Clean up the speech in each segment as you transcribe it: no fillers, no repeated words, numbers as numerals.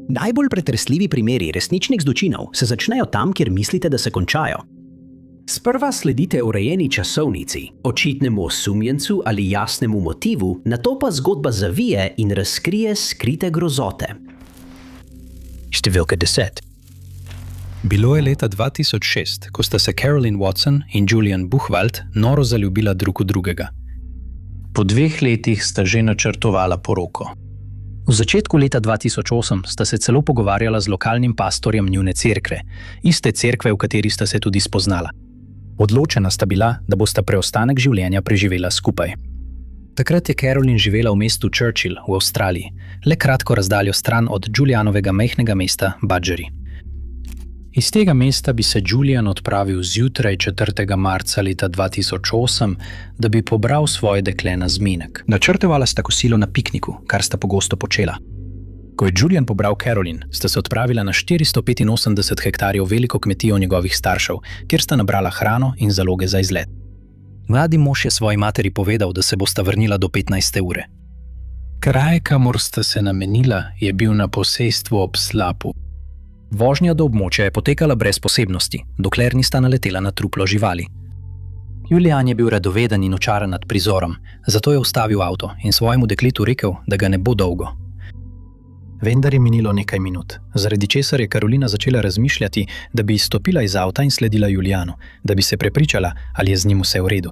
Najbolj pretresljivi primeri resničnih zločinov se začnejo tam, kjer mislite, da se končajo. Sprva sledite urejeni časovnici, očitnemu osumljencu ali jasnemu motivu, nato pa zgodba zavije in razkrije skrite grozote. Številka 10. Bilo je leta 2006, ko sta se Carolyn Watson in Julian Buchwald noro zaljubila drug v drugega. Po 2 letih sta že načrtovala poroko. V začetku leta 2008 sta se celo pogovarjala z lokalnim pastorjem njune cerkve, iste cerkve, v kateri sta se tudi spoznala. Odločena sta bila, da bosta preostanek življenja preživela skupaj. Takrat je Carolyn živela v mestu Churchill v Avstraliji, le kratko razdaljo stran od Julianovega majhnega mesta Budgerry. Iz tega mesta bi se Julian odpravil zjutraj 4. marca leta 2008, da bi pobral svoje dekle na zmenek. Načrtovala sta kosilo na pikniku, kar sta pogosto počela. Ko je Julian pobral Carolyn, sta se odpravila na 485 hektarjev veliko kmetijo njegovih staršev, kjer sta nabrala hrano in zaloge za izlet. Mladi mož je svoji materi povedal, da se bosta vrnila do 15. ure. Kraj, kamor sta se namenila, je bil na posestvu ob slapu. Vožnja do območja je potekala brez posebnosti, dokler nista naletela na truplo živali. Julian je bil radoveden in očaran nad prizorom, zato je ustavil avto in svojemu dekletu rekel, da ga ne bo dolgo. Vendar je minilo nekaj minut, zaradi česar je Carolina začela razmišljati, da bi izstopila iz avta in sledila Julianu, da bi se prepričala, ali je z njim vse v redu.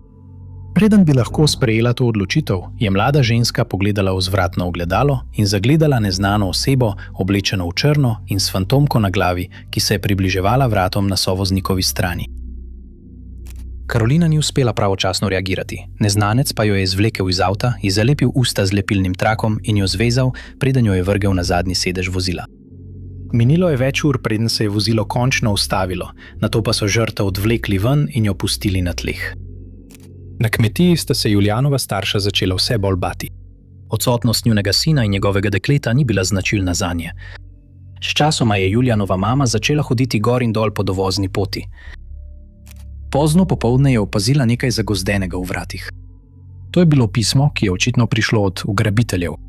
Preden bi lahko sprejela to odločitev, je mlada ženska pogledala v vzvratno ogledalo in zagledala neznano osebo, oblečeno v črno in s fantomko na glavi, ki se je približevala vratom na sovoznikovi strani. Carolina ni uspela pravočasno reagirati, neznanec pa jo je izvlekel iz avta, ji zalepil usta z lepilnim trakom in jo zvezal, preden jo je vrgel na zadnji sedež vozila. Minilo je več ur, preden se je vozilo končno ustavilo, nato pa so žrtev odvlekli ven in jo pustili na tleh. Na kmetiji sta se Julianova starša začela vse bolj bati. Odsotnost njunega sina in njegovega dekleta ni bila značilna zanje. Sčasoma je Julianova mama začela hoditi gor in dol po dovozni poti. Pozno popoldne je opazila nekaj zagozdenega v vratih. To je bilo pismo, ki je očitno prišlo od ugrabiteljev.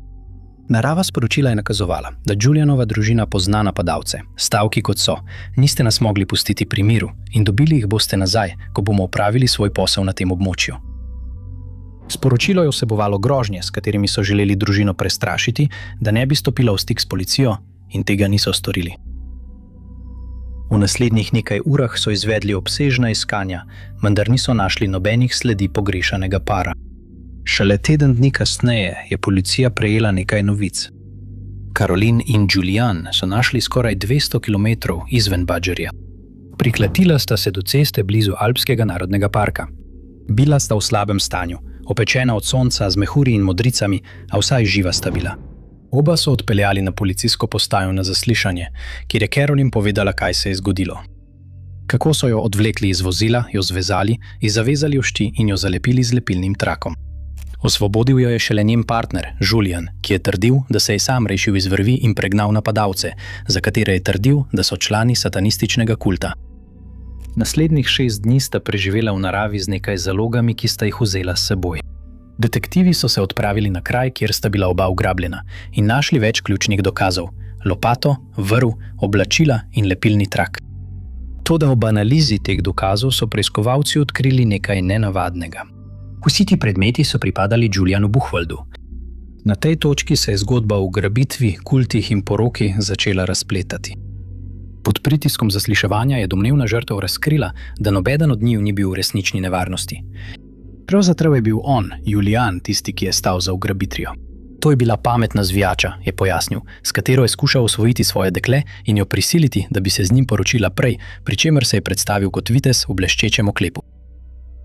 Narava sporočila je nakazovala, da Julianova družina pozna napadalce, stavki kot so: niste nas mogli pustiti pri miru in dobili jih boste nazaj, ko bomo opravili svoj posel na tem območju. Sporočilo je vsebovalo grožnje, s katerimi so želeli družino prestrašiti, da ne bi stopila v stik s policijo, in tega niso storili. V naslednjih nekaj urah so izvedli obsežna iskanja, vendar niso našli nobenih sledi pogrešanega para. Šele teden dni kasneje je policija prejela nekaj novic. Carolyn in Julian so našli skoraj 200 km izven Budgerja. Priklatila sta se do ceste blizu Alpskega narodnega parka. Bila sta v slabem stanju, opečena od sonca z mehurji in modricami, a vsaj živa sta bila. Oba so odpeljali na policijsko postajo na zaslišanje, kjer je Carolyn povedala, kaj se je zgodilo. Kako so jo odvlekli iz vozila, jo zvezali, ji zavezali ošti in jo zalepili z lepilnim trakom. Osvobodil jo je šele njen partner, Julian, ki je trdil, da se je sam rešil iz vrvi in pregnal napadalce, za katere je trdil, da so člani satanističnega kulta. Naslednjih 6 dni sta preživela v naravi z nekaj zalogami, ki sta jih vzela s seboj. Detektivi so se odpravili na kraj, kjer sta bila oba ugrabljena, in našli več ključnih dokazov: lopato, vrv, oblačila in lepilni trak. Toda ob analizi teh dokazov so preiskovalci odkrili nekaj nenavadnega. Vsi ti predmeti so pripadali Julianu Buchwaldu. Na tej točki se je zgodba o ugrabitvi, kultih in poroki začela razpletati. Pod pritiskom zasliševanja je domnevna žrtev razkrila, da nobeden od njiju ni bil v resnični nevarnosti. Pravzaprav je bil on, Julian, tisti, ki je stal za ugrabitvijo. To je bila pametna zvijača, je pojasnil, s katero je skušal osvojiti svoje dekle in jo prisiliti, da bi se z njim poročila prej, pri čemer se je predstavil kot vitez v bleščečem oklepu.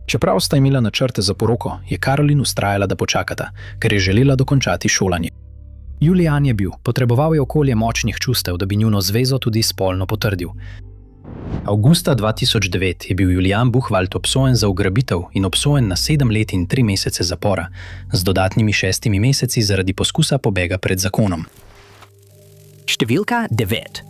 Čeprav sta imela načrte za poroko, je Carolyn vztrajala, da počakata, ker je želela dokončati šolanje. Julian je bil, potreboval je okolje močnih čustev, da bi njuno zvezo tudi spolno potrdil. Avgusta 2009 je bil Julian Buchwald obsojen za ugrabitev in obsojen na 7 let in 3 mesece zapora, z dodatnimi 6 meseci zaradi poskusa pobega pred zakonom. Številka 9.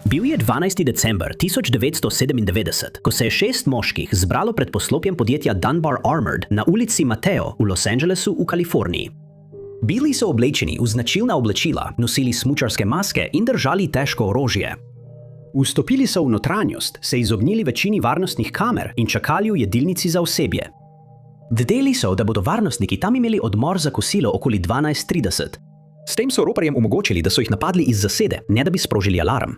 Bil je 12. december 1997, ko se je 6 moških zbralo pred poslopjem podjetja Dunbar Armored na ulici Mateo v Los Angelesu v Kaliforniji. Bili so oblečeni v značilna oblačila, nosili smučarske maske in držali težko orožje. Vstopili so v notranjost, se izognili večini varnostnih kamer in čakali v jedilnici za osebje. Vedeli so, da bodo varnostniki tam imeli odmor za kosilo okoli 12:30. S tem so roparjem omogočili, da so jih napadli iz zasede, ne da bi sprožili alarm.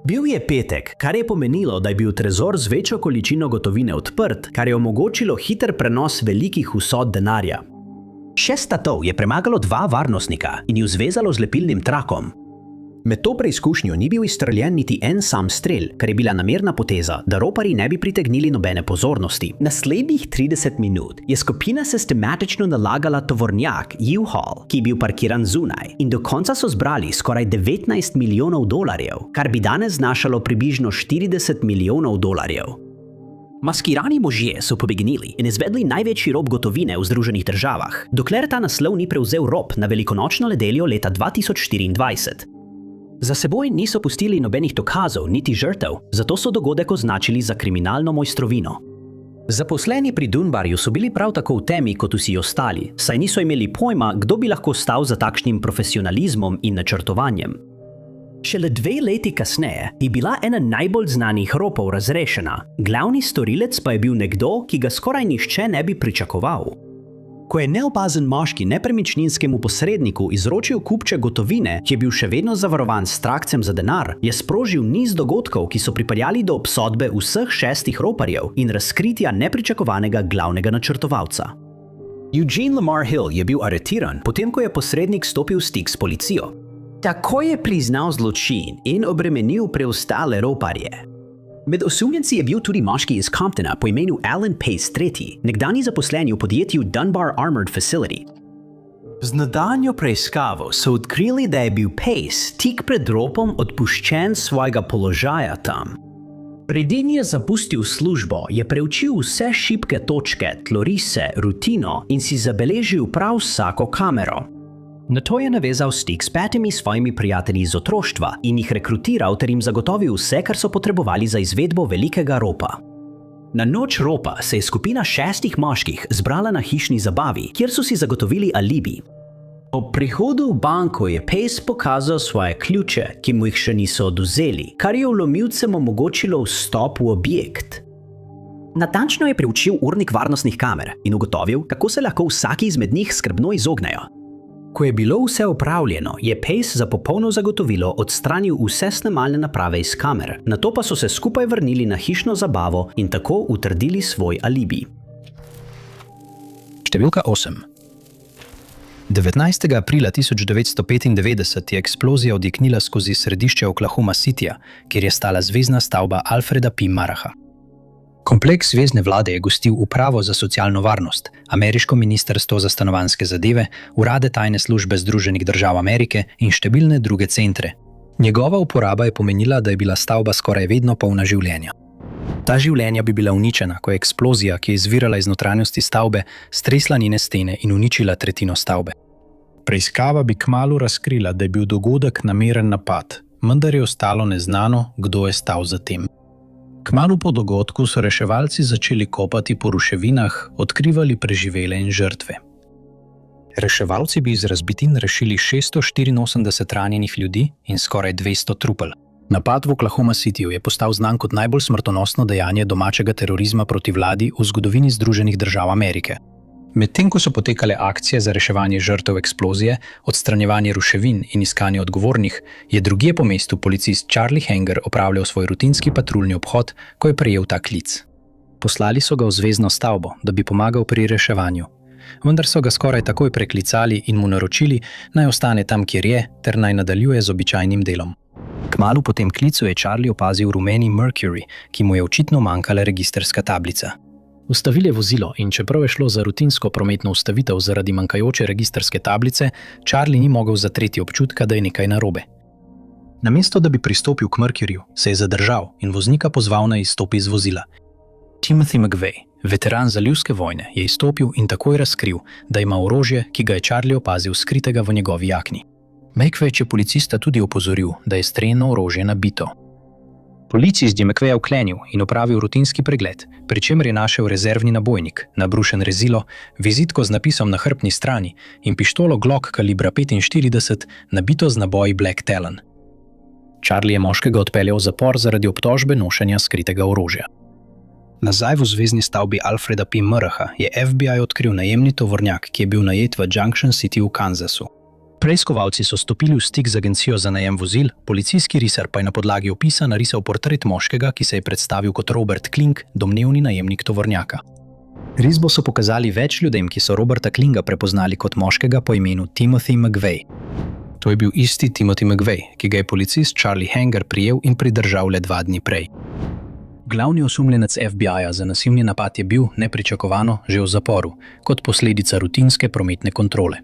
Bil je petek, kar je pomenilo, da je bil trezor z večjo količino gotovine odprt, kar je omogočilo hiter prenos velikih vsot denarja. 6 tatov je premagalo 2 varnostnika in ju zvezalo z lepilnim trakom. Med to preizkušnjo ni bil izstreljen niti en sam strel, kar je bila namerna poteza, da roparji ne bi pritegnili nobene pozornosti. Naslednjih 30 minut je skupina sistematično nalagala tovornjak U-Haul, ki je bil parkiran zunaj, in do konca so zbrali skoraj $19 milijonov, kar bi danes znašalo približno $40 milijonov. Maskirani možje so pobegnili in izvedli največji rop gotovine v Združenih državah, dokler ta naslov ni prevzel rop na velikonočno nedeljo leta 2024. Za seboj niso pustili nobenih dokazov niti žrtev, zato so dogodek označili za kriminalno mojstrovino. Zaposleni pri Dunbarju so bili prav tako v temi kot vsi ostali, saj niso imeli pojma, kdo bi lahko stal za takšnim profesionalizmom in načrtovanjem. Šele 2 leti kasneje je bila ena najbolj znanih ropov razrešena, glavni storilec pa je bil nekdo, ki ga skoraj nihče ne bi pričakoval. Ko je neopazen moški nepremičninskemu posredniku izročil kupček gotovine, ki je bil še vedno zavarovan s trakcem za denar, je sprožil niz dogodkov, ki so pripeljali do obsodbe vseh 6 roparjev in razkritja nepričakovanega glavnega načrtovalca. Eugene Lamar Hill je bil aretiran, potem ko je posrednik stopil v stik s policijo. Tako je priznal zločin in obremenil preostale roparje. Med osumljenci je bil tudi moški iz Comptona po imenu Alan Pace III, nekdanji zaposleni v podjetju Dunbar Armored Facility. Z nadaljnjo preiskavo so odkrili, da je bil Pace tik pred ropom odpuščen svojega položaja tam. Preden je zapustil službo, je preučil vse šibke točke, tlorise, rutino in si zabeležil prav vsako kamero. Nato je navezal stik s 5 svojimi prijatelji iz otroštva in jih rekrutiral ter jim zagotovil vse, kar so potrebovali za izvedbo velikega ropa. Na noč ropa se je skupina 6 moških zbrala na hišni zabavi, kjer so si zagotovili alibi. Ob prihodu v banko je Pace pokazal svoje ključe, ki mu jih še niso odvzeli, kar je vlomilcem omogočilo vstop v objekt. Natančno je preučil urnik varnostnih kamer in ugotovil, kako se lahko vsaki izmed njih skrbno izognejo. Ko je bilo vse opravljeno, je Pace za popolno zagotovilo odstranil vse snemalne naprave iz kamer, nato pa so se skupaj vrnili na hišno zabavo in tako utrdili svoj alibi. Številka 8. 19. aprila 1995 je eksplozija odjeknila skozi središče Oklahoma Cityja, kjer je stala zvezna stavba Alfreda P. Maraha. Kompleks zvezne vlade je gostil Upravo za socialno varnost, Ameriško ministrstvo za stanovanjske zadeve, urade tajne službe Združenih držav Amerike in številne druge centre. Njegova uporaba je pomenila, da je bila stavba skoraj vedno polna življenja. Ta življenja bi bila uničena, ko je eksplozija, ki je izvirala iz notranjosti stavbe, stresla njene stene in uničila tretjino stavbe. Preiskava bi kmalu razkrila, da je bil dogodek nameren napad, vendar je ostalo neznano, kdo je stal za tem. Kmalu po dogodku so reševalci začeli kopati po ruševinah, odkrivali preživele in žrtve. Reševalci bi iz razbitin rešili 684 ranjenih ljudi in skoraj 200 trupel. Napad v Oklahoma Cityju je postal znan kot najbolj smrtonosno dejanje domačega terorizma proti vladi v zgodovini Združenih držav Amerike. Medtem ko so potekale akcije za reševanje žrtev eksplozije, odstranjevanje ruševin in iskanje odgovornih, je drugje po mestu policist Charlie Hanger opravljal svoj rutinski patruljni obhod, ko je prejel ta klic. Poslali so ga v zvezno stavbo, da bi pomagal pri reševanju. Vendar so ga skoraj takoj preklicali in mu naročili, naj ostane tam, kjer je, ter naj nadaljuje z običajnim delom. Kmalu po tem klicu je Charlie opazil rumeni Mercury, ki mu je očitno manjkala registrska tablica. Ustavil je vozilo in čeprav je šlo za rutinsko prometno ustavitev zaradi manjkajoče registrske tablice, Charlie ni mogel zatreti občutka, da je nekaj narobe. Namesto da bi pristopil k Mercuryju, se je zadržal in voznika pozval, naj izstopi iz vozila. Timothy McVeigh, veteran zalivske vojne, je izstopil in takoj razkril, da ima orožje, ki ga je Charlie opazil skritega v njegovi jakni. McVeigh je policista tudi opozoril, da je strelno orožje nabito. Policist je McVeya vklenil in opravil rutinski pregled, pri čemer je našel rezervni nabojnik, nabrušen rezilo, vizitko z napisom na hrbtni strani in pištolo Glock kalibra 45, nabito z naboji Black Talon. Charlie je moškega odpeljal v zapor zaradi obtožbe nošenja skritega orožja. Nazaj v zvezni stavbi Alfreda P. Murraha je FBI odkril najemni tovornjak, ki je bil najet v Junction City v Kansasu. Preiskovalci so stopili v stik z agencijo za najem vozil, policijski risar pa je na podlagi opisa narisal portret moškega, ki se je predstavil kot Robert Klink, domnevni najemnik tovornjaka. Risbo so pokazali več ljudem, ki so Roberta Klinga prepoznali kot moškega po imenu Timothy McVeigh. To je bil isti Timothy McVeigh, ki ga je policist Charlie Hanger prijel in pridržal le 2 dni prej. Glavni osumljenec FBI-ja za nasilni napad je bil, nepričakovano, že v zaporu, kot posledica rutinske prometne kontrole.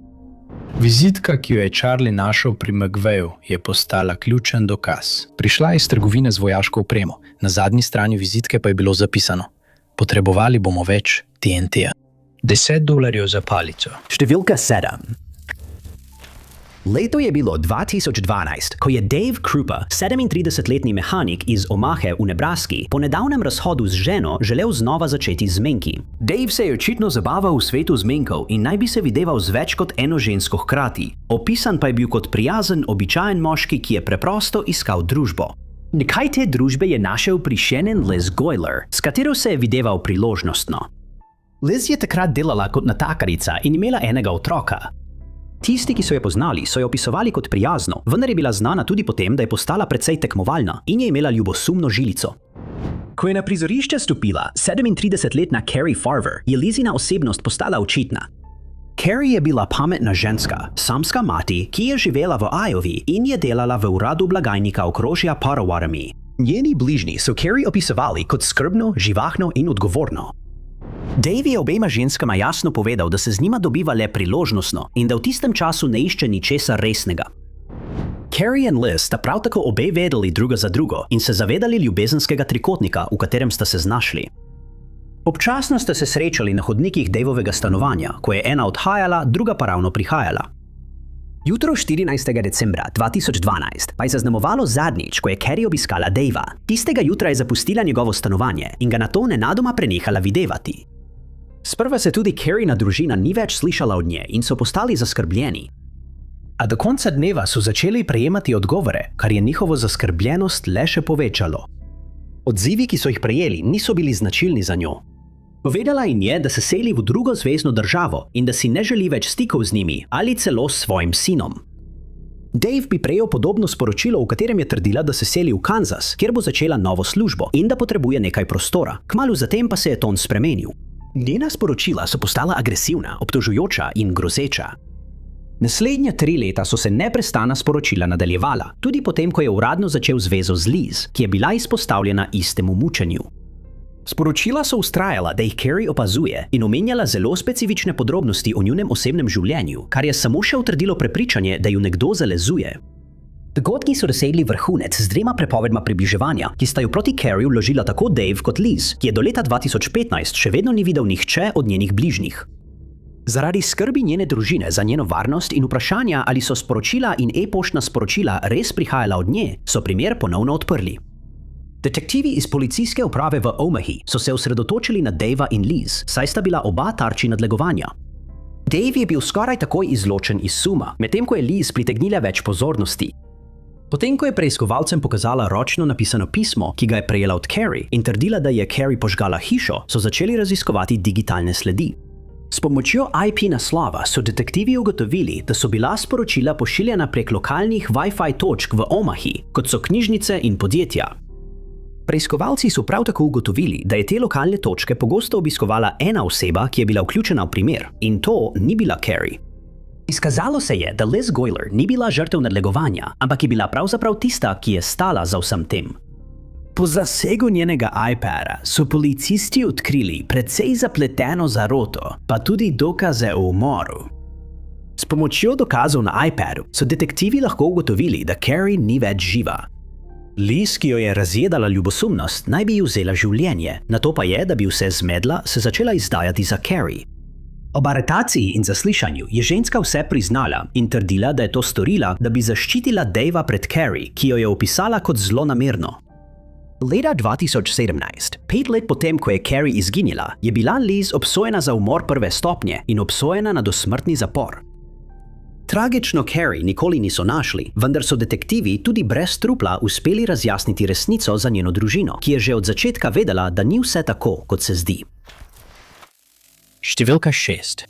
Vizitka, ki jo je Charlie našel pri McVeighu, je postala ključen dokaz. Prišla je iz trgovine z vojaško opremo, na zadnji strani vizitke pa je bilo zapisano: potrebovali bomo več TNT-ja. $10 za palico. Številka 7. Leto je bilo 2012, ko je Dave Krupa, 37-letni mehanik iz Omahe v Nebraski, po nedavnem razhodu z ženo želel znova začeti zmenki. Dave se je očitno zabaval v svetu zmenkov in naj bi se videval z več kot eno žensko hkrati. Opisan pa je bil kot prijazen, običajen moški, ki je preprosto iskal družbo. Nekaj te družbe je našel pri Shannon Liz Goyler, s katero se je videval priložnostno. Liz je takrat delala kot natakarica in imela enega otroka. Tisti, ki so jo poznali, so jo opisovali kot prijazno, vendar je bila znana tudi po tem, da je postala precej tekmovalna in je imela ljubosumno žilico. Ko je na prizorišče stopila 37-letna Carrie Farver, je Lizina osebnost postala očitna. Carrie je bila pametna ženska, samska mati, ki je živela v Iowi in je delala v uradu blagajnika okrožja Potawatomi. Njeni bližnji so Carrie opisovali kot skrbno, živahno in odgovorno. Dave je obema ženskama jasno povedal, da se z njima dobiva le priložnostno in da v tistem času ne išče ničesar resnega. Carrie in Liz sta prav tako obe vedeli druga za drugo in se zavedali ljubezenskega trikotnika, v katerem sta se znašli. Občasno sta se srečali na hodnikih Daveovega stanovanja, ko je ena odhajala, druga pa ravno prihajala. Jutro 14. decembra 2012 pa je zaznamovalo zadnjič, ko je Carrie obiskala Davea. Tistega jutra je zapustila njegovo stanovanje in ga nato nenadoma prenehala videvati. Sprva se tudi Carriena družina ni več slišala od nje in so postali zaskrbljeni. A do konca dneva so začeli prejemati odgovore, kar je njihovo zaskrbljenost le še povečalo. Odzivi, ki so jih prejeli, niso bili značilni za njo. Povedala jim je, da se seli v drugo zvezno državo in da si ne želi več stikov z njimi ali celo s svojim sinom. Dave bi prejel podobno sporočilo, v katerem je trdila, da se seli v Kansas, kjer bo začela novo službo in da potrebuje nekaj prostora. Kmalu zatem pa se je ton spremenil. Njena sporočila so postala agresivna, obtožujoča in grozeča. Naslednja 3 leta so se neprestana sporočila nadaljevala, tudi potem, ko je uradno začel zvezo z Liz, ki je bila izpostavljena istemu mučenju. Sporočila so vztrajala, da jih Carrie opazuje in omenjala zelo specifične podrobnosti o njunem osebnem življenju, kar je samo še utrdilo prepričanje, da ju nekdo zalezuje. Dogodki so dosegli vrhunec z 2 prepovedma približevanja, ki sta jo proti Carrie vložila tako Dave kot Liz, ki je do leta 2015 še vedno ni videl nihče od njenih bližnjih. Zaradi skrbi njene družine za njeno varnost in vprašanja, ali so sporočila in e-poštna sporočila res prihajala od nje, so primer ponovno odprli. Detektivi iz policijske uprave v Omahi so se osredotočili na Davea in Liz, saj sta bila oba tarči nadlegovanja. Dave je bil skoraj takoj izločen iz suma, medtem ko je Liz pritegnila več pozornosti. Potem, ko je preiskovalcem pokazala ročno napisano pismo, ki ga je prejela od Carrie in trdila, da je Carrie požgala hišo, so začeli raziskovati digitalne sledi. S pomočjo IP naslova so detektivi ugotovili, da so bila sporočila pošiljena prek lokalnih Wi-Fi točk v Omahi, kot so knjižnice in podjetja. Preiskovalci so prav tako ugotovili, da je te lokalne točke pogosto obiskovala ena oseba, ki je bila vključena v primer, in to ni bila Carrie. Izkazalo se je, da Liz Goyler ni bila žrtev nadlegovanja, ampak je bila pravzaprav tista, ki je stala za vsem tem. Po zasegu njenega iPada so policisti odkrili precej zapleteno zaroto, pa tudi dokaze o umoru. S pomočjo dokazov na iPadu so detektivi lahko ugotovili, da Carrie ni več živa. Liz, ki jo je razjedala ljubosumnost, naj bi ji vzela življenje, nato pa je, da bi vse zmedla, se začela izdajati za Carrie. Ob aretaciji in zaslišanju je ženska vse priznala in trdila, da je to storila, da bi zaščitila Davea pred Carrie, ki jo je opisala kot zlonamerno. Leta 2017, 5 let potem, ko je Carrie izginila, je bila Liz obsojena za umor prve stopnje in obsojena na dosmrtni zapor. Tragično Carrie nikoli niso našli, vendar so detektivi tudi brez trupla uspeli razjasniti resnico za njeno družino, ki je že od začetka vedela, da ni vse tako, kot se zdi. Številka 6.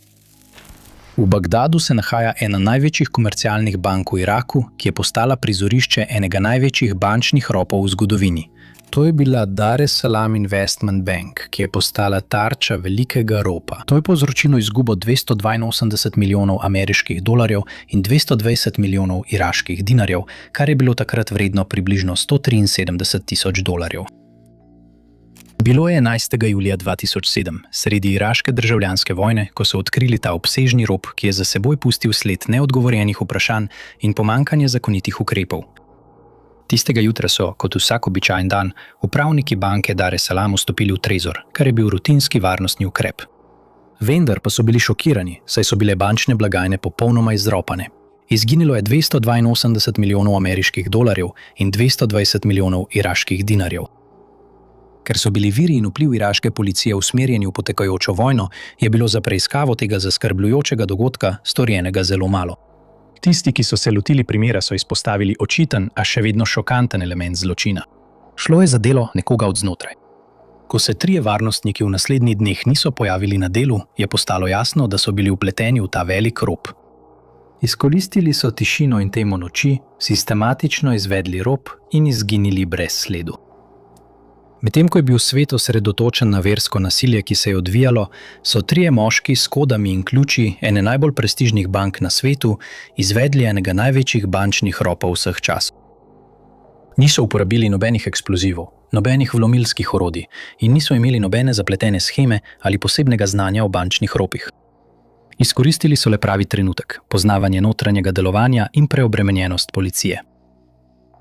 V Bagdadu se nahaja ena največjih komercialnih bank v Iraku, ki je postala prizorišče enega največjih bančnih ropov v zgodovini. To je bila Dar es Salaam Investment Bank, ki je postala tarča velikega ropa. To je povzročilo izgubo 282 milijonov ameriških dolarjev in 220 milijonov iraških dinarjev, kar je bilo takrat vredno približno 173 tisoč dolarjev. Bilo je 11. julija 2007, sredi iraške državljanske vojne, ko so odkrili ta obsežni rop, ki je za seboj pustil sled neodgovorjenih vprašanj in pomanjkanje zakonitih ukrepov. Tistega jutra so, kot vsak običajen dan, upravniki banke Dar es Salaam vstopili v trezor, kar je bil rutinski varnostni ukrep. Vendar pa so bili šokirani, saj so bile bančne blagajne popolnoma izropane. Izginilo je 282 milijonov ameriških dolarjev in 220 milijonov iraških dinarjev. Ker so bili viri in vpliv iraške policije usmerjeni v potekajočo vojno, je bilo za preiskavo tega zaskrbljujočega dogodka storjenega zelo malo. Tisti, ki so se lotili primera, so izpostavili očiten, a še vedno šokanten element zločina. Šlo je za delo nekoga od znotraj. Ko se 3 varnostniki v naslednjih dneh niso pojavili na delu, je postalo jasno, da so bili vpleteni v ta velik rop. Izkoristili so tišino in temo noči, sistematično izvedli rop in izginili brez sledu. Medtem ko je bil svet osredotočen na versko nasilje, ki se je odvijalo, so 3 moški s kodami in ključi ene najbolj prestižnih bank na svetu izvedli enega največjih bančnih ropov vseh časov. Niso uporabili nobenih eksplozivov, nobenih vlomilskih orodij in niso imeli nobene zapletene sheme ali posebnega znanja o bančnih ropih. Izkoristili so le pravi trenutek, poznavanje notranjega delovanja in preobremenjenost policije.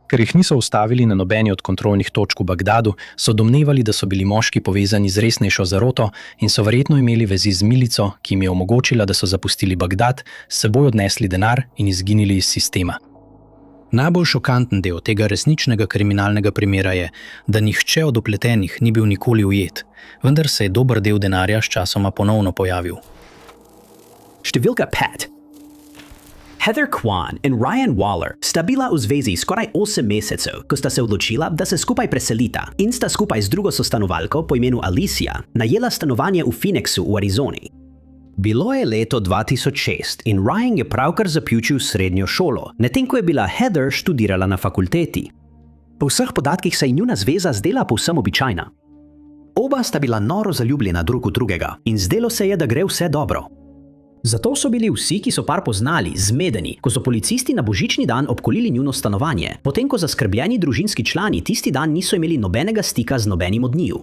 Ker jih niso ustavili na nobeni od kontrolnih točk v Bagdadu, so domnevali, da so bili moški povezani z resnejšo zaroto in so verjetno imeli vezi z milico, ki jim je omogočila, da so zapustili Bagdad, s seboj odnesli denar in izginili iz sistema. Najbolj šokanten del tega resničnega kriminalnega primera je, da nihče od vpletenih ni bil nikoli ujet, vendar se je dober del denarja sčasoma ponovno pojavil. Številka 5. Heather Kwan in Ryan Waller sta bila v zvezi skoraj 8 mesecev, ko sta se odločila, da se skupaj preselita in sta skupaj z drugo sostanovalko po imenu Alicia najela stanovanje v Phoenixu v Arizoni. Bilo je leto 2006 in Ryan je pravkar zaključil srednjo šolo, medtem ko je bila Heather študirala na fakulteti. Po vseh podatkih se je njuna zveza zdela povsem običajna. Oba sta bila noro zaljubljena drug v drugega in zdelo se je, da gre vse dobro. Zato so bili vsi, ki so par poznali, zmedeni, ko so policisti na božični dan obkolili njuno stanovanje, potem ko zaskrbljeni družinski člani tisti dan niso imeli nobenega stika z nobenim od njiju.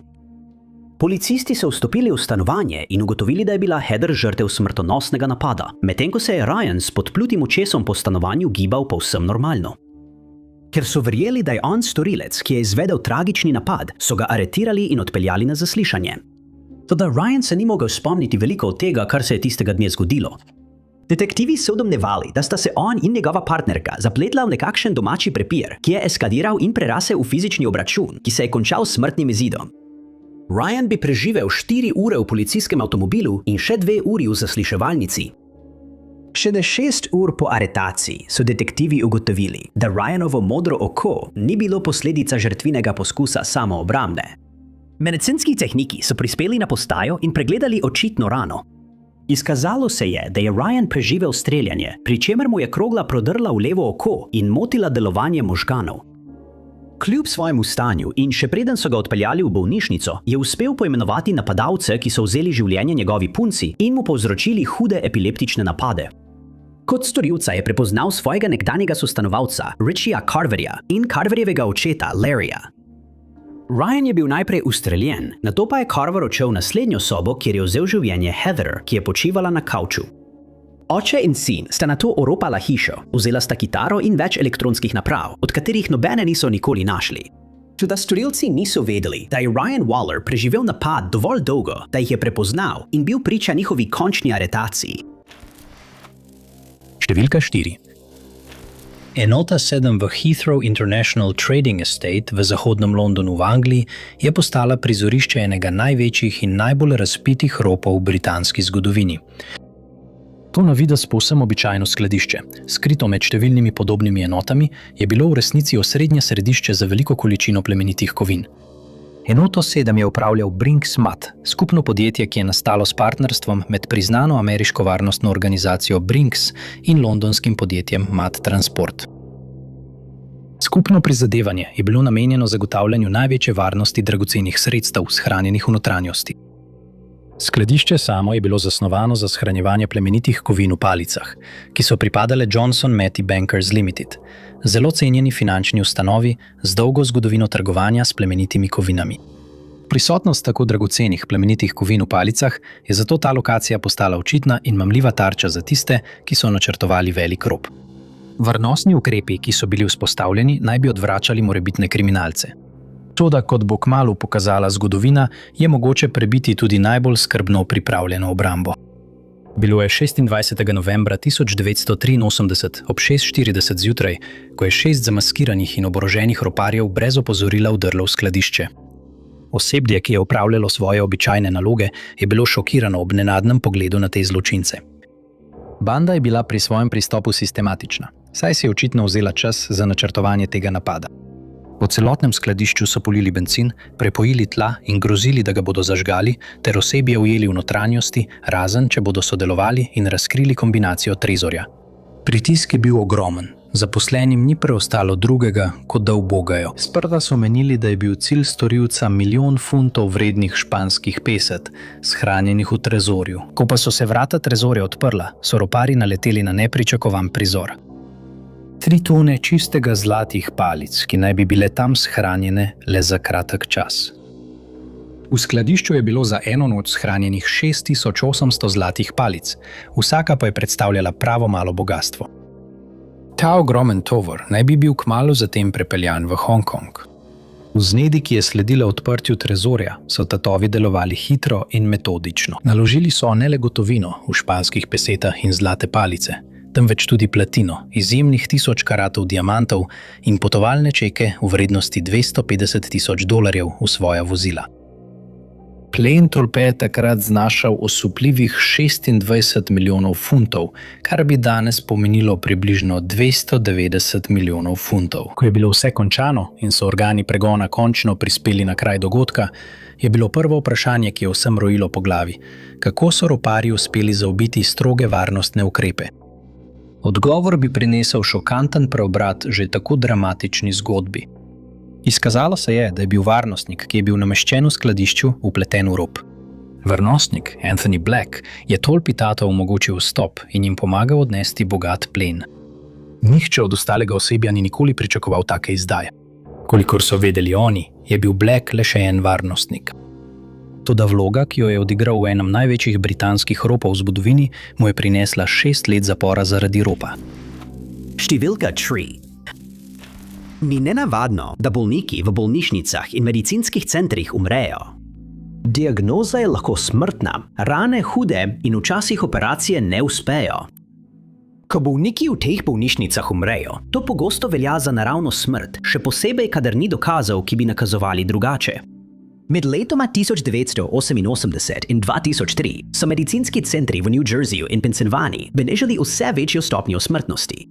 Policisti so vstopili v stanovanje in ugotovili, da je bila Heather žrtev smrtonosnega napada, medtem ko se je Ryan s podplutim očesom po stanovanju gibal povsem normalno. Ker so verjeli, da je on storilec, ki je izvedel tragični napad, so ga aretirali in odpeljali na zaslišanje. Toda Ryan se ni mogel spomniti veliko od tega, kar se je tistega dne zgodilo. Detektivi so domnevali, da sta se on in njegova partnerka zapletla v nekakšen domači prepir, ki je eskaliral in prerasel v fizični obračun, ki se je končal s smrtnim izidom. Ryan bi preživel 4 ure v policijskem avtomobilu in še 2 uri v zasliševalnici. Šele 6 ur po aretaciji so detektivi ugotovili, da Ryanovo modro oko ni bilo posledica žrtvinega poskusa samoobrambe. Medicinski tehniki so prispeli na postajo in pregledali očitno rano. Izkazalo se je, da je Ryan preživel streljanje, pri čemer mu je krogla prodrla v levo oko in motila delovanje možganov. Kljub svojemu stanju in še preden so ga odpeljali v bolnišnico, je uspel poimenovati napadalce, ki so vzeli življenje njegovi punci in mu povzročili hude epileptične napade. Kot storilca je prepoznal svojega nekdanjega sostanovalca Richija Carverja in Carverjevega očeta Larryja. Ryan je bil najprej ustreljen, nato pa je Carver odšel v naslednjo sobo, kjer je vzel življenje Heather, ki je počivala na kavču. Oče in sin sta nato oropala hišo, vzela sta kitaro in več elektronskih naprav, od katerih nobene niso nikoli našli. Toda storilci niso vedeli, da je Ryan Waller preživel napad dovolj dolgo, da jih je prepoznal in bil priča njihovi končni aretaciji. Številka 4. Enota 7 v Heathrow International Trading Estate v zahodnem Londonu v Angliji je postala prizorišče enega največjih in najbolj razvpitih ropov v britanski zgodovini. To na videz povsem običajno skladišče, skrito med številnimi podobnimi enotami, je bilo v resnici osrednje središče za veliko količino plemenitih kovin. Enoto 7 je upravljal Brinks Mat, skupno podjetje, ki je nastalo s partnerstvom med priznano ameriško varnostno organizacijo Brinks in londonskim podjetjem Mat Transport. Skupno prizadevanje je bilo namenjeno zagotavljanju največje varnosti dragocenih sredstev, shranjenih v notranjosti. Skladišče samo je bilo zasnovano za shranjevanje plemenitih kovin v palicah, ki so pripadale Johnson Matthey Bankers Limited, zelo cenjeni finančni ustanovi z dolgo zgodovino trgovanja s plemenitimi kovinami. Prisotnost tako dragocenih plemenitih kovin v palicah je zato ta lokacija postala očitna in mamljiva tarča za tiste, ki so načrtovali velik rop. Varnostni ukrepi, ki so bili vzpostavljeni, naj bi odvračali morebitne kriminalce. Toda, kot bo kmalu pokazala zgodovina, je mogoče prebiti tudi najbolj skrbno pripravljeno obrambo. Bilo je 26. novembra 1983 ob 6:40 zjutraj, ko je 6 zamaskiranih in oboroženih roparjev brez opozorila vdrlo v skladišče. Osebje, ki je opravljalo svoje običajne naloge, je bilo šokirano ob nenadnem pogledu na te zločince. Banda je bila pri svojem pristopu sistematična, saj si je očitno vzela čas za načrtovanje tega napada. Po celotnem skladišču so polili bencin, prepojili tla in grozili, da ga bodo zažgali, ter osebje ujeli v notranjosti, razen če bodo sodelovali in razkrili kombinacijo trezorja. Pritisk je bil ogromen. Zaposlenim ni preostalo drugega, kot da ubogajo. Sprva so menili, da je bil cilj storilca 1 milijon funtov vrednih španskih peset, shranjenih v trezorju. Ko pa so se vrata trezorja odprla, so roparji naleteli na nepričakovan prizor. 3 tone čistega zlatih palic, ki naj bi bile tam shranjene le za kratek čas. V skladišču je bilo za eno noč shranjenih 6800 zlatih palic, vsaka pa je predstavljala pravo malo bogastvo. Ta ogromen tovor naj bi bil kmalu zatem prepeljan v Hongkong. V znedi, ki je sledila odprtju trezorja, so tatovi delovali hitro in metodično. Naložili so ne le gotovino v španskih pesetah in zlate palice, temveč tudi platino, izjemnih 1000 karatov diamantov in potovalne čeke v vrednosti $250,000 v svoja vozila. Plen tolpe je takrat znašal osupljivih 26 milijonov funtov, kar bi danes pomenilo približno 290 milijonov funtov. Ko je bilo vse končano in so organi pregona končno prispeli na kraj dogodka, je bilo prvo vprašanje, ki je vsem rojilo po glavi: kako so roparji uspeli zaobiti stroge varnostne ukrepe? Odgovor bi prinesel šokanten preobrat že tako dramatični zgodbi. Izkazalo se je, da je bil varnostnik, ki je bil nameščen v skladišču, vpleten v rop. Varnostnik, Anthony Black, je tolpi tatov omogočil vstop in jim pomagal odnesti bogat plen. Nihče od ostalega osebja ni nikoli pričakoval take izdaje. Kolikor so vedeli oni, je bil Black le še en varnostnik. Toda vloga, ki jo je odigral v enem največjih britanskih ropov v zgodovini, mu je prinesla 6 let zapora zaradi ropa. Številka 3. Ni nenavadno, da bolniki v bolnišnicah in medicinskih centrih umrejo. Diagnoza je lahko smrtna, rane hude in včasih operacije ne uspejo. Ko bolniki v teh bolnišnicah umrejo, to pogosto velja za naravno smrt, še posebej, kadar ni dokazov, ki bi nakazovali drugače. Med letoma 1988 in 2003 so medicinski centri v New Jerseyju in Pennsylvaniji beležili vse večjo stopnjo smrtnosti.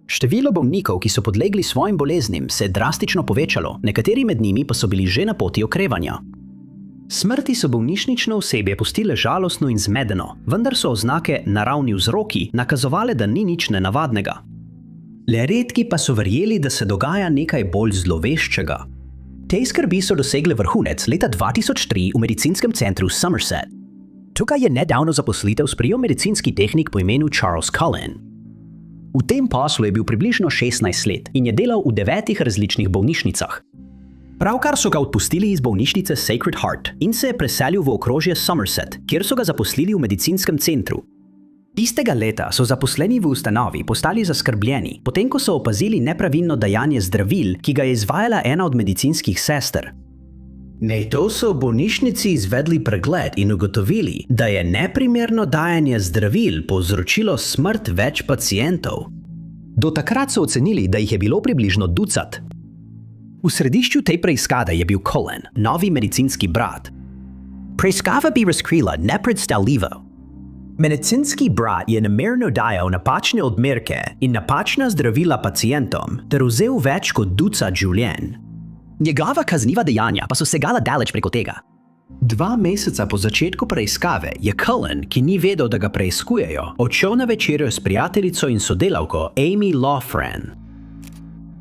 Število bolnikov, ki so podlegli svojim boleznim, se je drastično povečalo, nekateri med njimi pa so bili že na poti okrevanja. Smrti so bolnišnično osebje pustile žalostno in zmedeno, vendar so oznake naravni vzroki nakazovale, da ni nič nenavadnega. Le redki pa so verjeli, da se dogaja nekaj bolj zloveščega. Te skrbi so dosegle vrhunec leta 2003 v medicinskem centru Somerset. Tukaj je nedavno zaposlitev sprejel medicinski tehnik po imenu Charles Cullen. V tem poslu je bil približno 16 let in je delal v 9 različnih bolnišnicah. Pravkar so ga odpustili iz bolnišnice Sacred Heart in se je preselil v okrožje Somerset, kjer so ga zaposlili v medicinskem centru. Istega leta so zaposleni v ustanovi postali zaskrbljeni, potem ko so opazili nepravilno dajanje zdravil, ki ga je izvajala ena od medicinskih sester. Nato so v bolnišnici izvedli pregled in ugotovili, da je neprimerno dajanje zdravil povzročilo smrt več pacientov. Do takrat so ocenili, da jih je bilo približno ducat. V središču te preiskave je bil Cullen, novi medicinski brat. Preiskava bi razkrila nepredstavljivo. Medicinski brat je namerno dajal napačne odmerke in napačna zdravila pacientom ter vzel več kot ducat življenj. Njegova kazniva dejanja pa so segala daleč preko tega. 2 meseca po začetku preiskave je Cullen, ki ni vedel, da ga preiskujejo, odšel na večerjo s prijateljico in sodelavko Amy Loughran.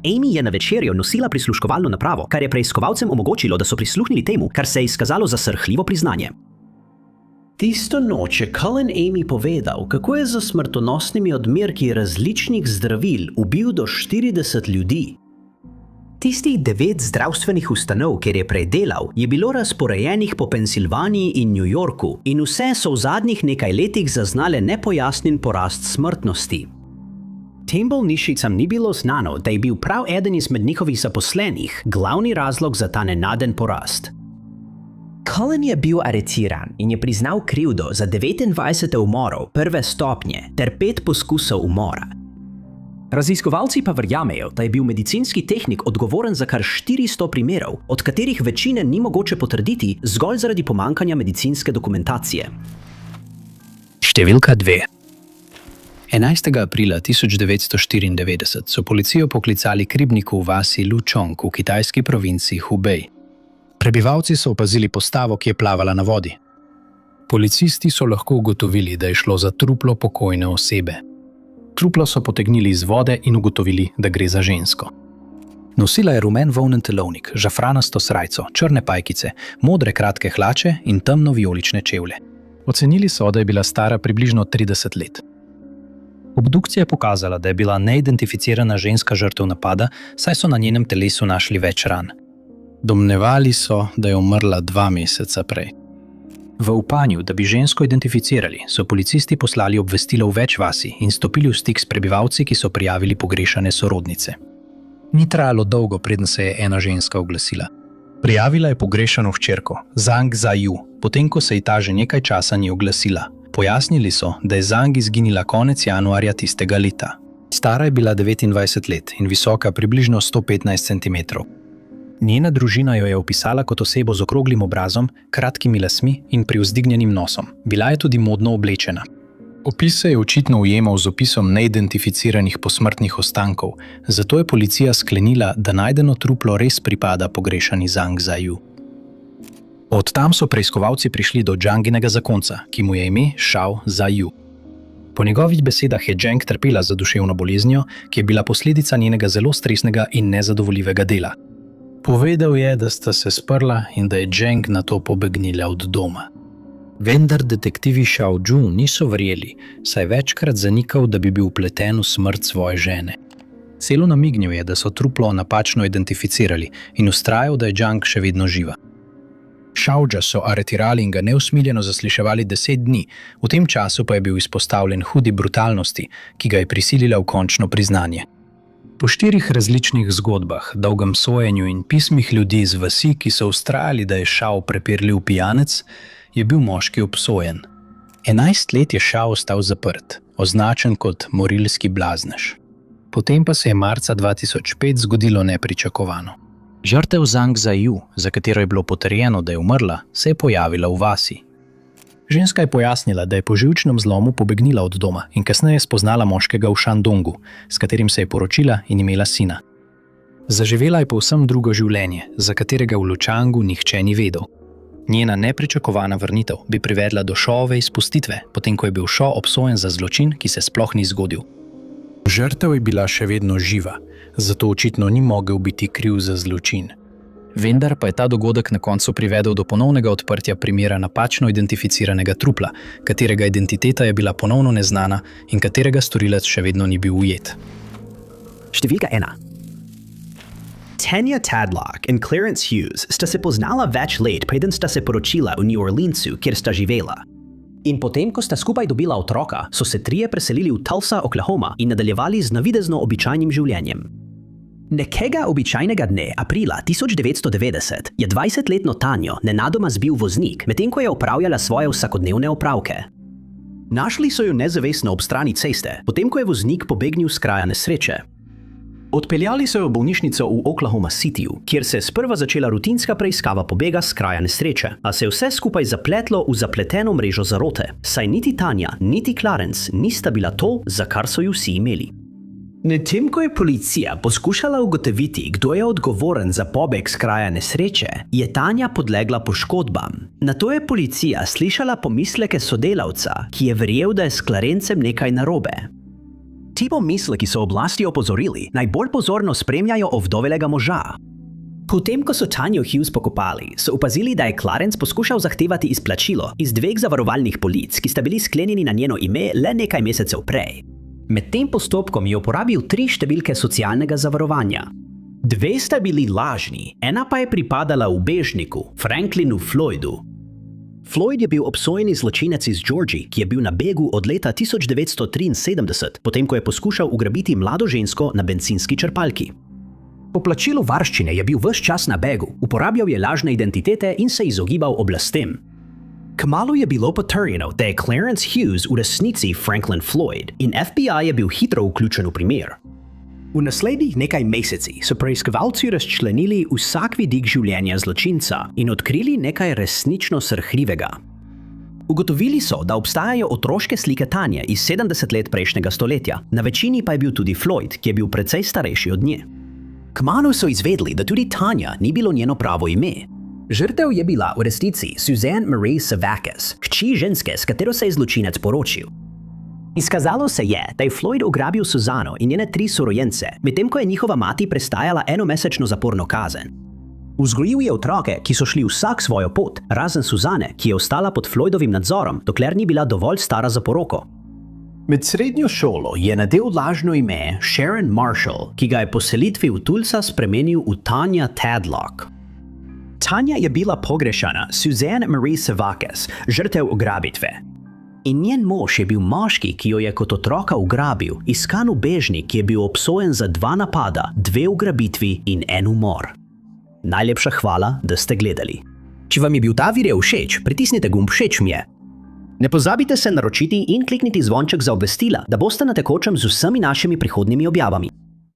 Amy je na večerjo nosila prisluškovalno napravo, kar je preiskovalcem omogočilo, da so prisluhnili temu, kar se je izkazalo za srhljivo priznanje. Tisto noč je Cullen Amy povedal, kako je za smrtonosnimi odmerki različnih zdravil ubil do 40 ljudi. Tistih 9 zdravstvenih ustanov, kjer je predelal, je bilo razporejenih po Pensilvaniji in New Yorku in vse so v zadnjih nekaj letih zaznale nepojasnjen porast smrtnosti. Tem bolnišnicam ni bilo znano, da je bil prav eden izmed njihovih zaposlenih glavni razlog za ta nenaden porast. Cullen je bil aretiran in je priznal krivdo za 29 umorov prve stopnje ter 5 poskusov umora. Raziskovalci pa verjamejo, da je bil medicinski tehnik odgovoren za kar 400 primerov, od katerih večine ni mogoče potrditi zgolj zaradi pomankanja medicinske dokumentacije. Številka 2. 11. aprila 1994 so policijo poklicali k ribniku v vasi Luchong v kitajski provinci Hubei. Prebivalci so opazili postavo, ki je plavala na vodi. Policisti so lahko ugotovili, da je šlo za truplo pokojne osebe. Truplo so potegnili iz vode in ugotovili, da gre za žensko. Nosila je rumen volnen telovnik, žafranasto srajco, črne pajkice, modre kratke hlače in temno vijolične čevlje. Ocenili so, da je bila stara približno 30 let. Obdukcija je pokazala, da je bila neidentificirana ženska žrtev napada, saj so na njenem telesu našli več ran. Domnevali so, da je umrla 2 meseca prej. V upanju, da bi žensko identificirali, so policisti poslali obvestilo v več vasi in stopili v stik s prebivalci, ki so prijavili pogrešane sorodnice. Ni trajalo dolgo, preden se je ena ženska oglasila. Prijavila je pogrešano hčerko, Zhang Zaiyu, potem ko se ji ta že nekaj časa ni oglasila. Pojasnili so, da je Zhang izginila konec januarja tistega leta. Stara je bila 29 let in visoka približno 115 cm. Njena družina jo je opisala kot osebo z okroglim obrazom, kratkimi lasmi in privzdignjenim nosom. Bila je tudi modno oblečena. Opis se je očitno ujemal z opisom neidentificiranih posmrtnih ostankov, zato je policija sklenila, da najdeno truplo res pripada pogrešani Zhang Zaiyu. Od tam so preiskovalci prišli do Zhanginega zakonca, ki mu je ime Shao Zaiyu. Po njegovih besedah je Zhang trpela za duševno boleznijo, ki je bila posledica njenega zelo stresnega in nezadovoljivega dela. Povedal je, da sta se sprla in da je Zhang nato pobegnila od doma. Vendar detektivi Shao Jun niso verjeli, saj večkrat zanikal, da bi bil vpleten v smrt svoje žene. Celo namignil je, da so truplo napačno identificirali in vztrajal, da je Zhang še vedno živa. Shaoja so aretirali in ga neusmiljeno zasliševali 10 dni, v tem času pa je bil izpostavljen hudi brutalnosti, ki ga je prisilila v končno priznanje. Po 4 različnih zgodbah, dolgem sojenju in pismih ljudi iz vasi, ki so vztrajali, da je Shao prepirljiv pijanec, je bil moški obsojen. 11 let je Shao ostal zaprt, označen kot morilski blaznež. Potem pa se je marca 2005 zgodilo nepričakovano. Žrtev Zhang Zaiyu, za katero je bilo potrjeno, da je umrla, se je pojavila v vasi. Ženska je pojasnila, da je po živčnem zlomu pobegnila od doma in kasneje spoznala moškega v Shandongu, s katerim se je poročila in imela sina. Zaživela je povsem drugo življenje, za katerega v Luchangu nihče ni vedel. Njena nepričakovana vrnitev bi privedla do Shaove izpustitve, potem ko je bil Shao obsojen za zločin, ki se sploh ni zgodil. Žrtev je bila še vedno živa, zato očitno ni mogel biti kriv za zločin. Vendar pa je ta dogodek na koncu privedel do ponovnega odprtja primera napačno identificiranega trupla, katerega identiteta je bila ponovno neznana in katerega storilec še vedno ni bil ujet. Številka 1. Tanya Tadlock in Clarence Hughes sta se poznala več let, preden sta se poročila v New Orleansu, kjer sta živela. In potem, ko sta skupaj dobila otroka, so se 3 preselili v Tulsa, Oklahoma in nadaljevali z navidezno običajnim življenjem. Nekega običajnega dne, aprila 1990, je 20-letno Tanjo nenadoma zbil voznik, medtem ko je opravljala svoje vsakodnevne opravke. Našli so jo nezavestno ob strani ceste, potem ko je voznik pobegnil s kraja nesreče. Odpeljali so jo v bolnišnico v Oklahoma Cityju, kjer se je sprva začela rutinska preiskava pobega s kraja nesreče, a se je vse skupaj zapletlo v zapleteno mrežo zarote, saj niti Tanja, niti Clarence nista bila to, za kar so ju vsi imeli. Medtem ko je policija poskušala ugotoviti, kdo je odgovoren za pobeg s kraja nesreče, je Tanja podlegla poškodbam. Nato je policija slišala pomisleke sodelavca, ki je verjel, da je s Clarencem nekaj narobe. Ti pomisleki so oblasti opozorili, naj bolj pozorno spremljajo ovdovelega moža. Potem, ko so Tanjo Hughes pokopali, so opazili, da je Clarence poskušal zahtevati izplačilo iz 2 zavarovalnih polic, ki sta bili sklenjeni na njeno ime le nekaj mesecev prej. Med tem postopkom je uporabil 3 številke socialnega zavarovanja. 2 sta bili lažni, ena pa je pripadala ubežniku, Franklinu Floydu. Floyd je bil obsojeni zločinec iz Georgije, ki je bil na begu od leta 1973, potem ko je poskušal ugrabiti mlado žensko na bencinski črpalki. Po plačilu varščine je bil ves čas na begu, uporabljal je lažne identitete in se izogibal oblastem. Kmalu je bilo potrjeno, da je Clarence Hughes v resnici Franklin Floyd in FBI je bil hitro vključen v primer. V naslednjih nekaj mesecih so preiskovalci razčlenili vsak vidik življenja zločinca in odkrili nekaj resnično srhljivega. Ugotovili so, da obstajajo otroške slike Tanje iz 70 let prejšnjega stoletja, na večini pa je bil tudi Floyd, ki je bil precej starejši od nje. Kmalu so izvedli, da tudi Tanja ni bilo njeno pravo ime. Žrtev je bila v resnici Suzanne Marie Savakis, hči ženske, s katero se je zločinec poročil. Izkazalo se je, da je Floyd ugrabil Suzano in njene 3 sorojence, medtem ko je njihova mati prestajala enomesečno zaporno kazen. Vzgojil je otroke, ki so šli vsak svojo pot, razen Suzane, ki je ostala pod Floydovim nadzorom, dokler ni bila dovolj stara za poroko. Med srednjo šolo je nadel lažno ime Sharon Marshall, ki ga je po selitvi v Tulsa spremenil v Tanya Tadlock. Tanja je bila pogrešana Suzanne Marie Savakis, žrtev ugrabitve. In njen mož je bil moški, ki jo je kot otroka ugrabil, iskan ubežnik, ki je bil obsojen za 2 napada, 2 ugrabitvi in 1 umor. Najlepša hvala, da ste gledali. Če vam je bil ta video všeč, pritisnite gumb všeč mi je. Ne pozabite se naročiti in klikniti zvonček za obvestila, da boste na tekočem z vsemi našimi prihodnjimi objavami.